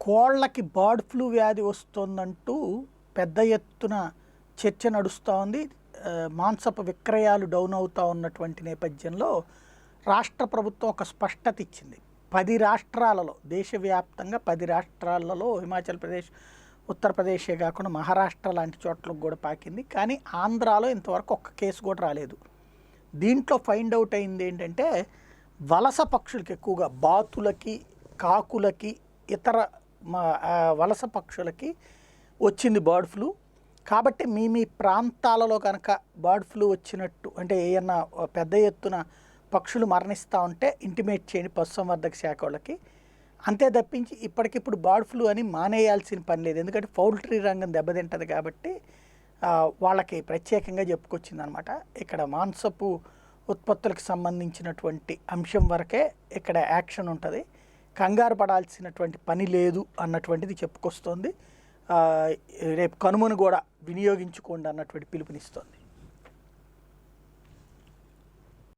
కోళ్ళకి bird flu వ్యాధి వస్తుందంటూ పెద్ద ఎత్తున చర్చ నడుస్తూ ఉంది. మాంసపు విక్రయాలు డౌన్ అవుతూ ఉన్నటువంటి నేపథ్యంలో రాష్ట్ర ప్రభుత్వం ఒక స్పష్టత ఇచ్చింది. 10 రాష్ట్రాలలో, దేశవ్యాప్తంగా 10 రాష్ట్రాలలో, హిమాచల్ ప్రదేశ్, ఉత్తరప్రదేశే కాకుండా మహారాష్ట్ర లాంటి చోట్లకు కూడా పాకింది. కానీ ఆంధ్రాలో ఇంతవరకు ఒక్క కేసు కూడా రాలేదు. దీంట్లో ఫైండ్ అవుట్ అయింది ఏంటంటే, వలస పక్షులకి, ఎక్కువగా బాతులకి, కాకులకి, ఇతర వలస పక్షులకి వచ్చింది బర్డ్ ఫ్లూ. కాబట్టి మీ ప్రాంతాలలో కనుక బర్డ్ ఫ్లూ వచ్చినట్టు, అంటే ఏమన్నా పెద్ద ఎత్తున పక్షులు మరణిస్తూ ఉంటే ఇంటిమేట్ చేయండి పశుసంవర్ధక శాఖ వాళ్ళకి. అంతే తప్పించి ఇప్పటికిప్పుడు బర్డ్ ఫ్లూ అని మానేయాల్సిన పని లేదు. ఎందుకంటే పౌల్ట్రీ రంగం దెబ్బతింటుంది కాబట్టి వాళ్ళకి ప్రత్యేకంగా చెప్పుకొచ్చిందనమాట. ఇక్కడ మాంసపు ఉత్పత్తులకు సంబంధించినటువంటి అంశం వరకే ఇక్కడ యాక్షన్ ఉంటుంది. కంగారు పడాల్సినటువంటి పని లేదు అన్నటువంటిది చెప్పుకొస్తోంది. రేపు కనుమను కూడా వినియోగించుకోండి అన్నటువంటి పిలుపునిస్తోంది.